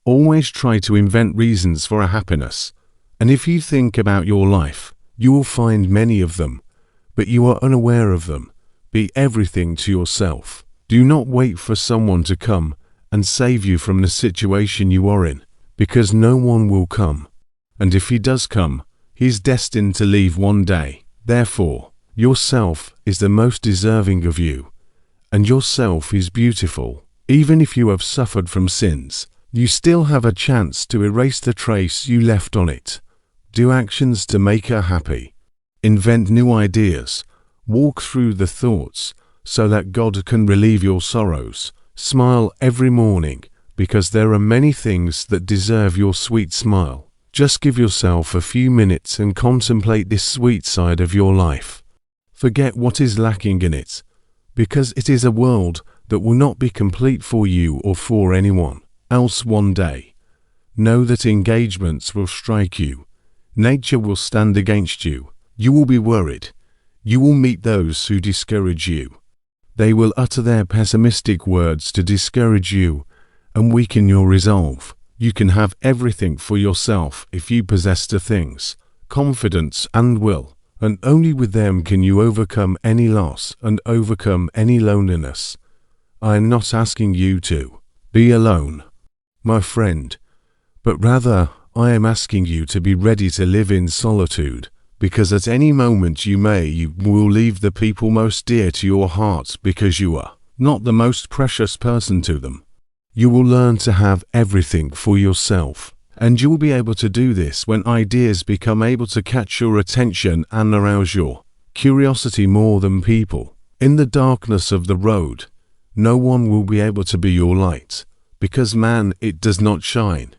Always try to invent reasons for happiness. And if you think about your life, you will find many of them, but you are unaware of them. Be everything to yourself. Do not wait for someone to come and save you from the situation you are in, because no one will come. And if he does come, he is destined to leave one day. Therefore, yourself is the most deserving of you, and yourself is beautiful. Even if you have suffered from sins, you still have a chance to erase the trace you left on it. Do actions to make her happy. Invent new ideas. Walk through the thoughts so that God can relieve your sorrows. Smile every morning, because there are many things that deserve your sweet smile. Just give yourself a few minutes and contemplate this sweet side of your life. Forget what is lacking in it, because it is a world that will not be complete for you or for anyone else one day. Know that engagements will strike you. Nature will stand against you. You will be worried. You will meet those who discourage you. They will utter their pessimistic words to discourage you and weaken your resolve. You can have everything for yourself if you possess the things, confidence and will, and only with them can you overcome any loss and overcome any loneliness. I am not asking you to be alone, my friend, but rather I am asking you to be ready to live in solitude, because at any moment you will leave the people most dear to your heart because you are not the most precious person to them. You will learn to have everything for yourself, and you will be able to do this when ideas become able to catch your attention and arouse your curiosity more than people. In the darkness of the road, no one will be able to be your light, because it does not shine.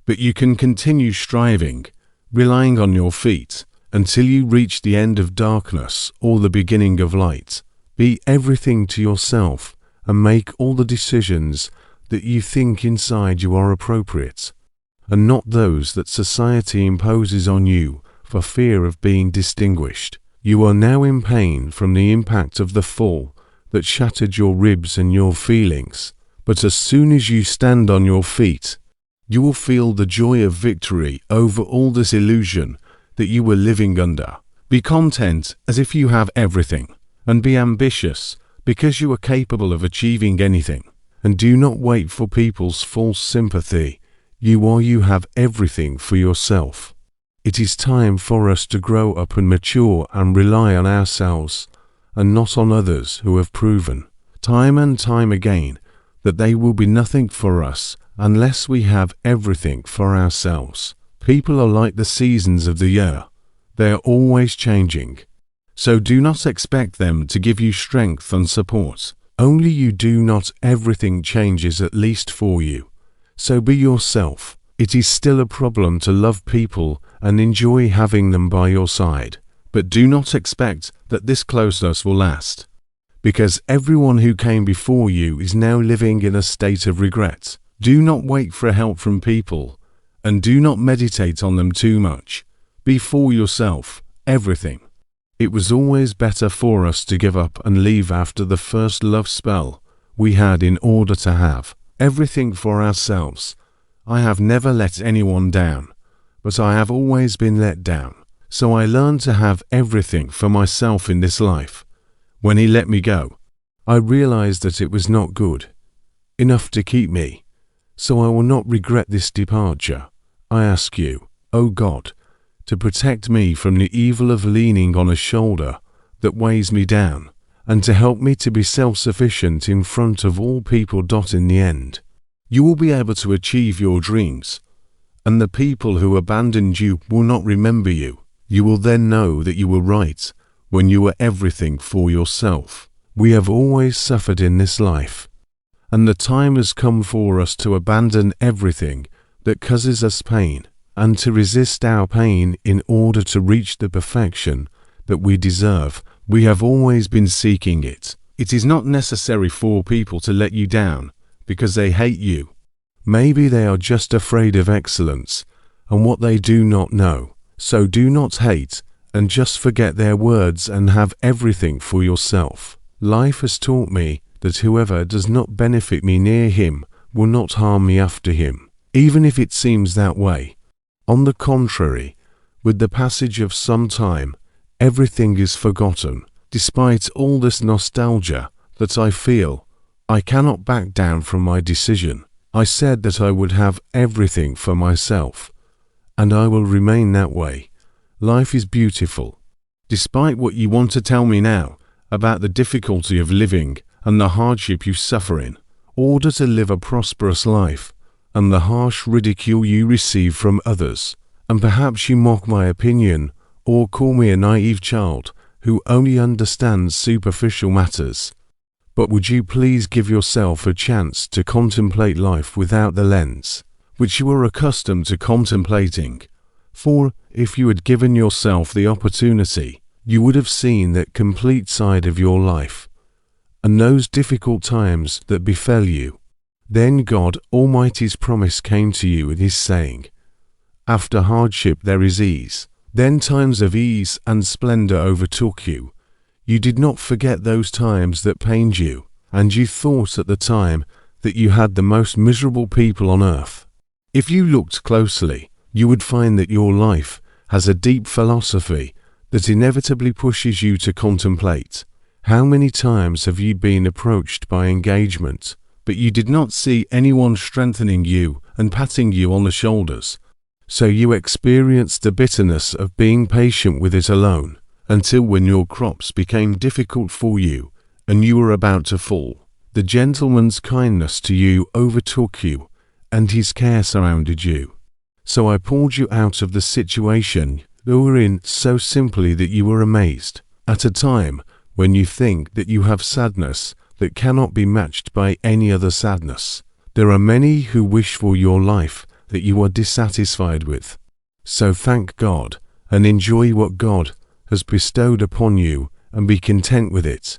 But you can continue striving, relying on your feet, until you reach the end of darkness or the beginning of light. Be everything to yourself and make all the decisions that you think inside you are appropriate, and not those that society imposes on you for fear of being distinguished. You are now in pain from the impact of the fall that shattered your ribs and your feelings, but as soon as you stand on your feet, you will feel the joy of victory over all this illusion that you were living under. Be content as if you have everything, and be ambitious because you are capable of achieving anything. And do not wait for people's false sympathy. You have everything for yourself. It is time for us to grow up and mature and rely on ourselves and not on others who have proven, time and time again, that they will be nothing for us unless we have everything for ourselves. People are like the seasons of the year. They are always changing. So do not expect them to give you strength and support. Only you do not everything changes at least for you. So be yourself. It is still a problem to love people and enjoy having them by your side. But do not expect that this closeness will last, because everyone who came before you is now living in a state of regret. Do not wait for help from people, and do not meditate on them too much. Be for yourself, everything. It was always better for us to give up and leave after the first love spell we had in order to have everything for ourselves. I have never let anyone down, but I have always been let down. So I learned to have everything for myself in this life. When he let me go, I realized that it was not good enough to keep me. So I will not regret this departure. I ask you, O God, to protect me from the evil of leaning on a shoulder that weighs me down, and to help me to be self-sufficient in front of all people. In the end, you will be able to achieve your dreams, and the people who abandoned you will not remember you. You will then know that you were right when you were everything for yourself. We have always suffered in this life, and the time has come for us to abandon everything that causes us pain, and to resist our pain in order to reach the perfection that we deserve. We have always been seeking it. It is not necessary for people to let you down because they hate you. Maybe they are just afraid of excellence and what they do not know. So do not hate and just forget their words and have everything for yourself. Life has taught me that whoever does not benefit me near him will not harm me after him. even if it seems that way. On the contrary, with the passage of some time, everything is forgotten. Despite all this nostalgia that I feel, I cannot back down from my decision. I said that I would have everything for myself, and I will remain that way. Life is beautiful. Despite what you want to tell me now about the difficulty of living and the hardship you suffer in order to live a prosperous life, and the harsh ridicule you receive from others, and perhaps you mock my opinion or call me a naive child who only understands superficial matters. But would you please give yourself a chance to contemplate life without the lens which you are accustomed to contemplating? For if you had given yourself the opportunity, you would have seen that complete side of your life, and those difficult times that befell you. Then God Almighty's promise came to you with his saying, "After hardship there is ease." Then times of ease and splendor overtook you. You did not forget those times that pained you, and you thought at the time that you had the most miserable people on earth. If you looked closely, you would find that your life has a deep philosophy that inevitably pushes you to contemplate. How many times have you been approached by engagement, but you did not see anyone strengthening you and patting you on the shoulders? So you experienced the bitterness of being patient with it alone, until when your crops became difficult for you and you were about to fall, the gentleman's kindness to you overtook you, and his care surrounded you. So I pulled you out of the situation you were in so simply that you were amazed. At a time when you think that you have sadness that cannot be matched by any other sadness, there are many who wish for your life that you are dissatisfied with. So thank God and enjoy what God has bestowed upon you and be content with it.